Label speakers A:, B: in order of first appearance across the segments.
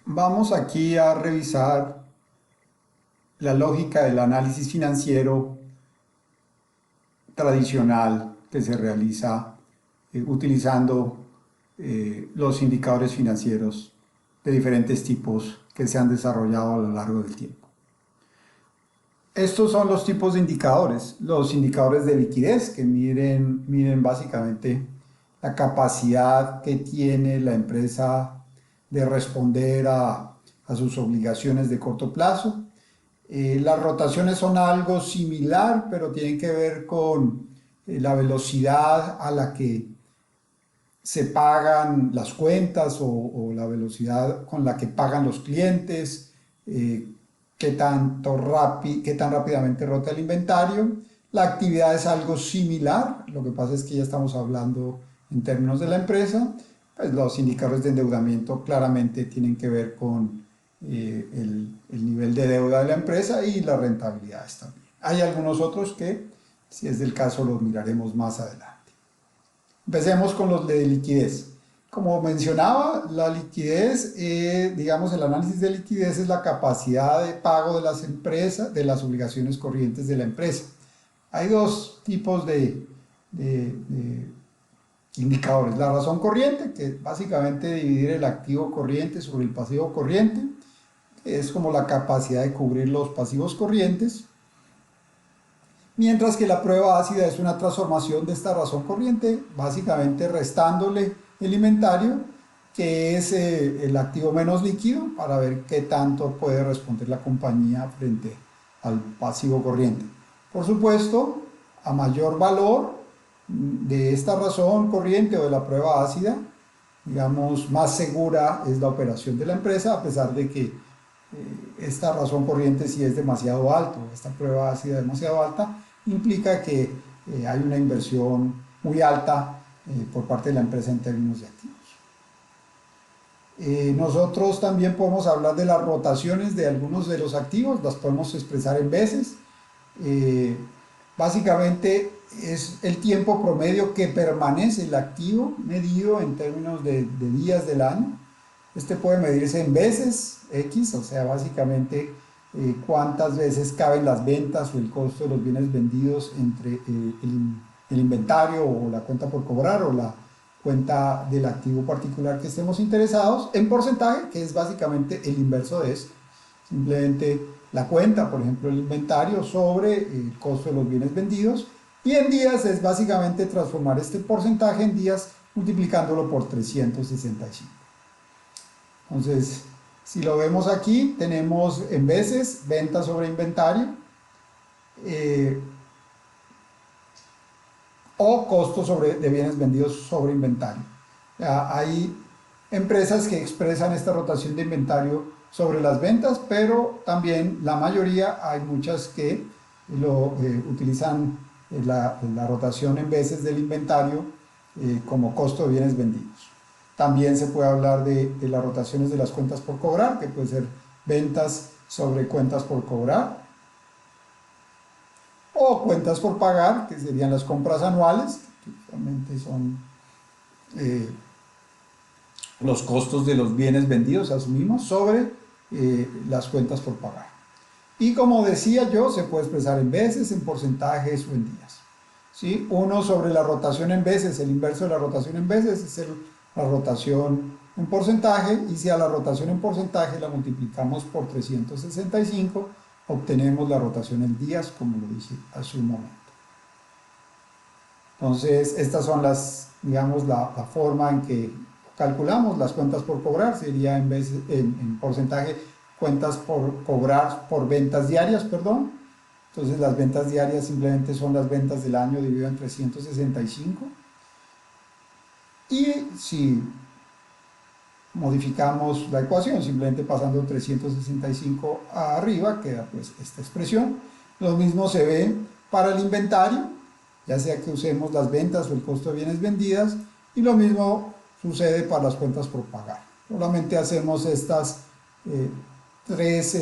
A: Vamos aquí a revisar la lógica del análisis financiero tradicional que se realiza utilizando los indicadores financieros de diferentes tipos que se han desarrollado a lo largo del tiempo. Estos son los tipos de indicadores, los indicadores de liquidez que miden básicamente la capacidad que tiene la empresa de responder a sus obligaciones de corto plazo. Las rotaciones son algo similar, pero tienen que ver con la velocidad a la que se pagan las cuentas o la velocidad con la que pagan los clientes, qué tan rápidamente rota el inventario. La actividad es algo similar, lo que pasa es que ya estamos hablando en términos de la empresa. Pues los indicadores de endeudamiento claramente tienen que ver con el nivel de deuda de la empresa y las rentabilidades también. Hay algunos otros que, si es del caso, los miraremos más adelante. Empecemos con los de liquidez. Como mencionaba, la liquidez, digamos, el análisis de liquidez es la capacidad de pago de las empresas, de las obligaciones corrientes de la empresa. Hay dos tipos de indicadores. La razón corriente, que es básicamente dividir el activo corriente sobre el pasivo corriente, que es como la capacidad de cubrir los pasivos corrientes. Mientras que la prueba ácida es una transformación de esta razón corriente, básicamente restándole el inventario, que es el activo menos líquido, para ver qué tanto puede responder la compañía frente al pasivo corriente. Por supuesto, a mayor valor de esta razón corriente o de la prueba ácida, digamos, más segura es la operación de la empresa, a pesar de que esta razón corriente si es demasiado alto, esta prueba ácida demasiado alta, implica que hay una inversión muy alta por parte de la empresa en términos de activos. Nosotros también podemos hablar de las rotaciones de algunos de los activos, las podemos expresar en veces. Básicamente es el tiempo promedio que permanece el activo medido en términos de días del año. Este puede medirse en veces X, o sea, básicamente cuántas veces caben las ventas o el costo de los bienes vendidos entre el inventario o la cuenta por cobrar o la cuenta del activo particular que estemos interesados, en porcentaje, que es básicamente el inverso de esto. Simplemente la cuenta, por ejemplo, el inventario sobre el costo de los bienes vendidos, y en días es básicamente transformar este porcentaje en días multiplicándolo por 365. Entonces, si lo vemos aquí, tenemos en veces venta sobre inventario o costo de bienes vendidos sobre inventario. Hay empresas que expresan esta rotación de inventario sobre las ventas, pero también la mayoría, hay muchas que utilizan la rotación en veces del inventario como costo de bienes vendidos. También se puede hablar de las rotaciones de las cuentas por cobrar, que puede ser ventas sobre cuentas por cobrar, o cuentas por pagar, que serían las compras anuales, que realmente son los costos de los bienes vendidos, asumimos, sobre las cuentas por pagar. Y como decía yo, se puede expresar en veces, en porcentajes o en días. ¿Sí? Uno sobre la rotación en veces, el inverso de la rotación en veces es la rotación en porcentaje, y si a la rotación en porcentaje la multiplicamos por 365, obtenemos la rotación en días, como lo dije hace un momento. Entonces, estas son digamos, la forma en que calculamos las cuentas por cobrar, sería en porcentaje cuentas por cobrar por ventas diarias, perdón. Entonces las ventas diarias simplemente son las ventas del año dividido en 365. Y si modificamos la ecuación, simplemente pasando 365 arriba, queda pues esta expresión. Lo mismo se ve para el inventario, ya sea que usemos las ventas o el costo de bienes vendidas, y lo mismo sucede para las cuentas por pagar. Solamente hacemos estas tres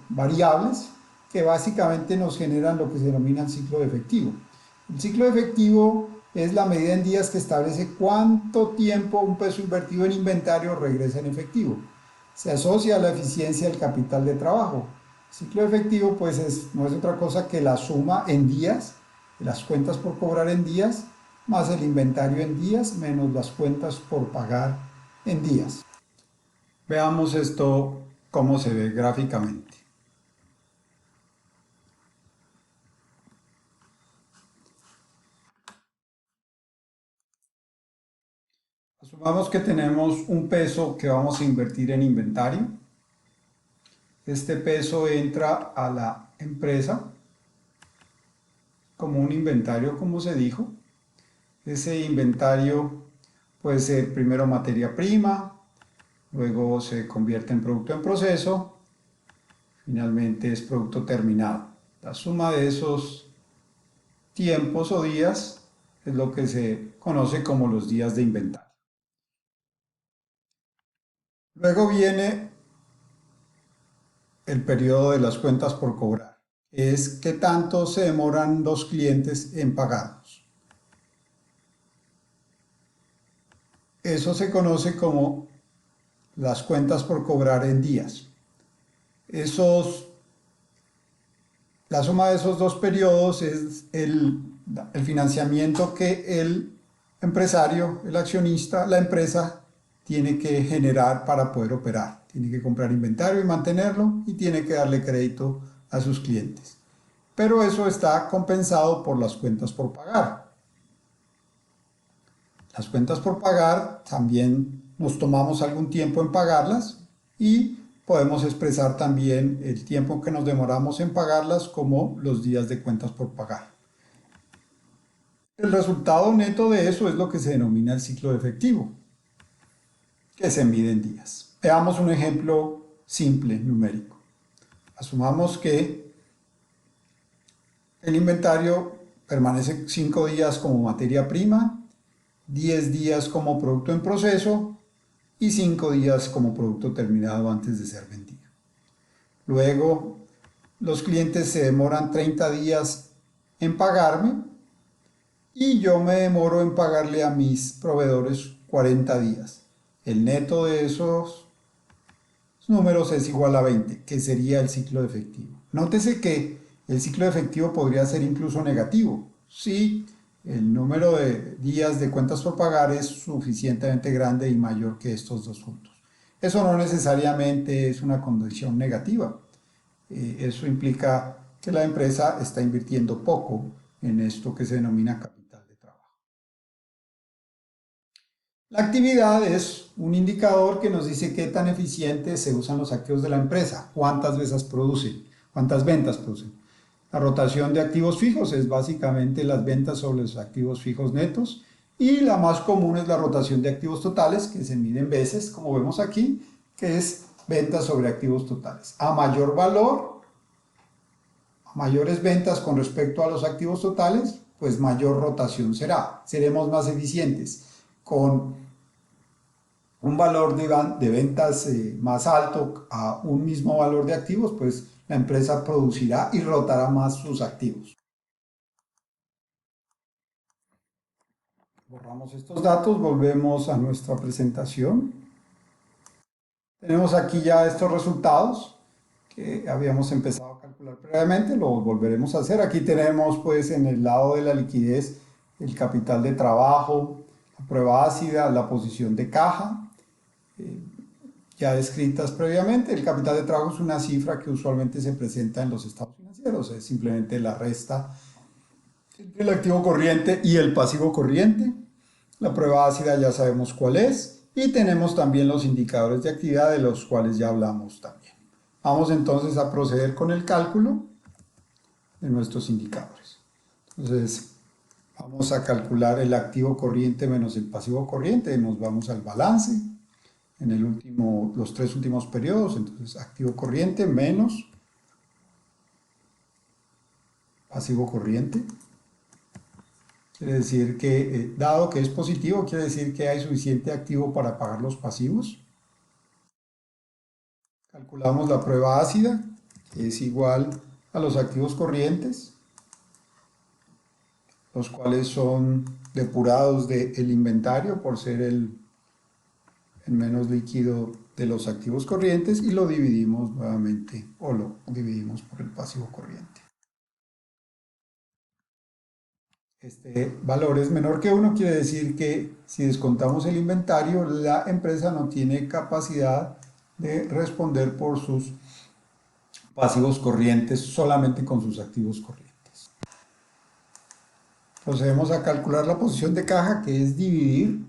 A: variables que básicamente nos generan lo que se denomina el ciclo de efectivo. El ciclo de efectivo es la medida en días que establece cuánto tiempo un peso invertido en inventario regresa en efectivo. se asocia a la eficiencia del capital de trabajo. Ciclo efectivo pues no es otra cosa que la suma en días, de las cuentas por cobrar en días, más el inventario en días, menos las cuentas por pagar en días. Veamos esto cómo se ve gráficamente. Asumamos que tenemos un peso que vamos a invertir en inventario. Este peso entra a la empresa como un inventario, como se dijo. Ese inventario puede ser primero materia prima, luego se convierte en producto en proceso, finalmente es producto terminado. La suma de esos tiempos o días es lo que se conoce como los días de inventario. Luego viene el periodo de las cuentas por cobrar. Es qué tanto se demoran los clientes en pagarnos. Eso se conoce como las cuentas por cobrar en días. La suma de esos dos periodos es el financiamiento que el empresario, el accionista, la empresa tiene que generar para poder operar. Tiene que comprar inventario y mantenerlo y tiene que darle crédito a sus clientes. Pero eso está compensado por las cuentas por pagar. Las cuentas por pagar también nos tomamos algún tiempo en pagarlas y podemos expresar también el tiempo que nos demoramos en pagarlas como los días de cuentas por pagar. El resultado neto de eso es lo que se denomina el ciclo de efectivo, que se mide en días. Veamos un ejemplo simple, numérico. Asumamos que el inventario permanece 5 días como materia prima, 10 días como producto en proceso y 5 días como producto terminado antes de ser vendido. Luego, los clientes se demoran 30 días en pagarme y yo me demoro en pagarle a mis proveedores 40 días. El neto de esos números es igual a 20, que sería el ciclo de efectivo. Nótese que el ciclo de efectivo podría ser incluso negativo si el número de días de cuentas por pagar es suficientemente grande y mayor que estos dos juntos. Eso no necesariamente es una condición negativa. Eso implica que la empresa está invirtiendo poco en esto que se denomina capital de trabajo. La actividad es un indicador que nos dice qué tan eficiente se usan los activos de la empresa, cuántas veces producen, cuántas ventas producen. La rotación de activos fijos es básicamente las ventas sobre los activos fijos netos y la más común es la rotación de activos totales, que se mide en veces, como vemos aquí, que es ventas sobre activos totales. A mayor valor, a mayores ventas con respecto a los activos totales, pues mayor rotación será. Seremos más eficientes. Con un valor de ventas más alto a un mismo valor de activos, pues la empresa producirá y rotará más sus activos. Borramos estos datos, volvemos a nuestra presentación. Tenemos aquí ya estos resultados que habíamos empezado a calcular previamente, lo volveremos a hacer. Aquí tenemos pues en el lado de la liquidez el capital de trabajo, la prueba ácida, la posición de caja, ya descritas previamente. El capital de trabajo es una cifra que usualmente se presenta en los estados financieros, es simplemente la resta entre el activo corriente y el pasivo corriente. La prueba ácida ya sabemos cuál es y tenemos también los indicadores de actividad de los cuales ya hablamos también. Vamos entonces a proceder con el cálculo de nuestros indicadores. Entonces vamos a calcular el activo corriente menos el pasivo corriente, nos vamos al balance en los 3 últimos periodos, entonces activo corriente menos pasivo corriente. Quiere decir que, dado que es positivo, quiere decir que hay suficiente activo para pagar los pasivos. Calculamos la prueba ácida, que es igual a los activos corrientes, los cuales son depurados del inventario por ser el menos líquido de los activos corrientes y lo dividimos nuevamente o lo dividimos por el pasivo corriente. Este valor es menor que 1, quiere decir que si descontamos el inventario, la empresa no tiene capacidad de responder por sus pasivos corrientes solamente con sus activos corrientes. Procedemos a calcular la posición de caja, que es dividir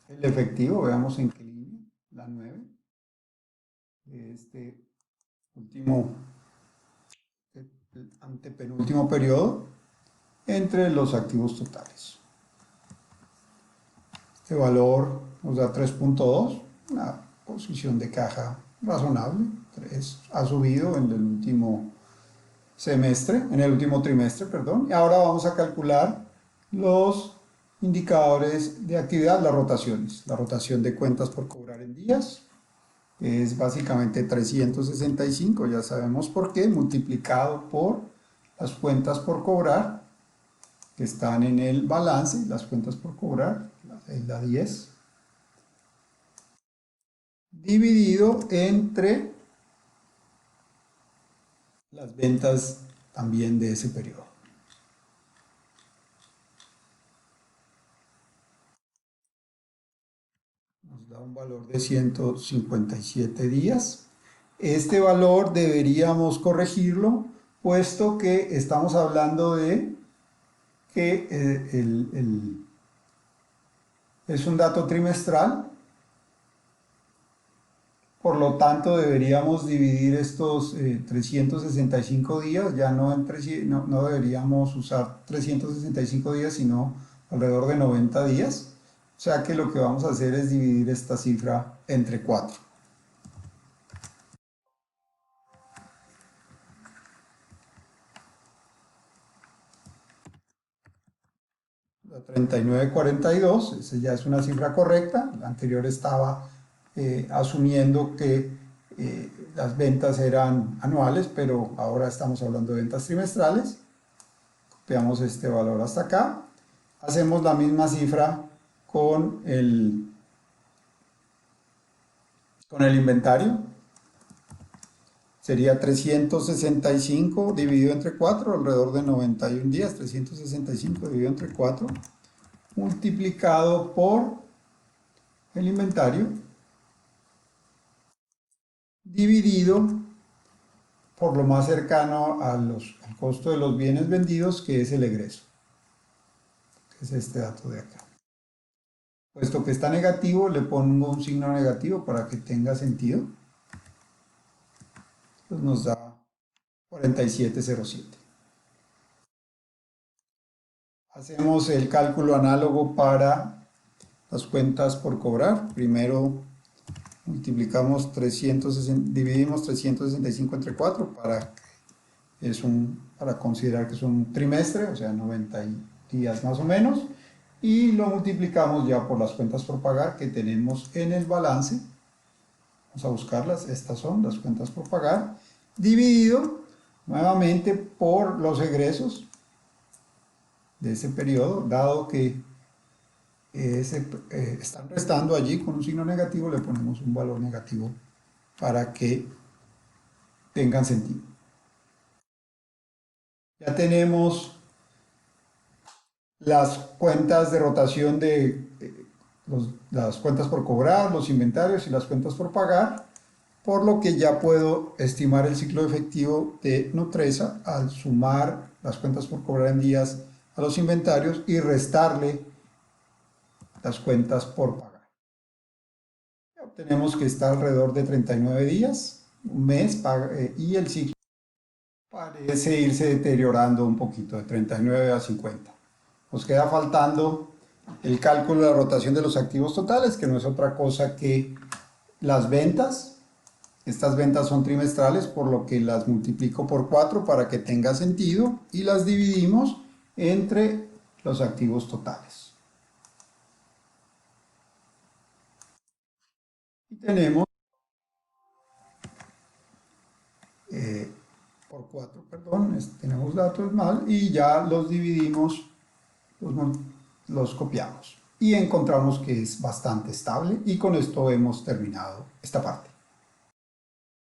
A: el efectivo, veamos en qué línea, la 9, de este último, antepenúltimo periodo, entre los activos totales. Este valor nos da 3.2, una posición de caja razonable. Ha subido en el último semestre, en el último trimestre, perdón. Y ahora vamos a calcular los indicadores de actividad, las rotaciones. La rotación de cuentas por cobrar en días es básicamente 365, ya sabemos por qué, multiplicado por las cuentas por cobrar que están en el balance, las cuentas por cobrar, la celda 10, dividido entre las ventas también de ese periodo. Nos da un valor de 157 días. Este valor deberíamos corregirlo, puesto que estamos hablando de que es un dato trimestral. Por lo tanto, deberíamos dividir estos 365 días, ya no deberíamos usar 365 días, sino alrededor de 90 días. O sea que lo que vamos a hacer es dividir esta cifra entre 4. La 3942, esa ya es una cifra correcta. La anterior estaba asumiendo que las ventas eran anuales, pero ahora estamos hablando de ventas trimestrales. Copiamos este valor hasta acá. Hacemos la misma cifra con el inventario. Sería 365 dividido entre 4, alrededor de 91 días. 365 dividido entre 4, multiplicado por el inventario, dividido por lo más cercano al costo de los bienes vendidos, que es el egreso, que es este dato de acá. Puesto que está negativo, le pongo un signo negativo para que tenga sentido. Pues nos da 4707. Hacemos el cálculo análogo para las cuentas por cobrar. Primero multiplicamos dividimos 365 entre 4 para considerar que es un trimestre, o sea 90 días más o menos, y lo multiplicamos ya por las cuentas por pagar que tenemos en el balance. Vamos a buscarlas, estas son las cuentas por pagar, dividido nuevamente por los egresos de ese periodo, dado que están restando allí con un signo negativo, le ponemos un valor negativo para que tengan sentido. Ya tenemos las cuentas de rotación de las cuentas por cobrar, los inventarios y las cuentas por pagar, por lo que ya puedo estimar el ciclo efectivo de Nutresa al sumar las cuentas por cobrar en días a los inventarios y restarle las cuentas por pagar. Ya obtenemos que está alrededor de 39 días, un mes, y el ciclo parece irse deteriorando un poquito, de 39 a 50. Nos queda faltando el cálculo de la rotación de los activos totales, que no es otra cosa que las ventas. Estas ventas son trimestrales, por lo que las multiplico por 4 para que tenga sentido y las dividimos entre los activos totales. Y tenemos por 4, perdón, tenemos datos mal y ya los dividimos, los copiamos. y encontramos que es bastante estable y con esto hemos terminado esta parte.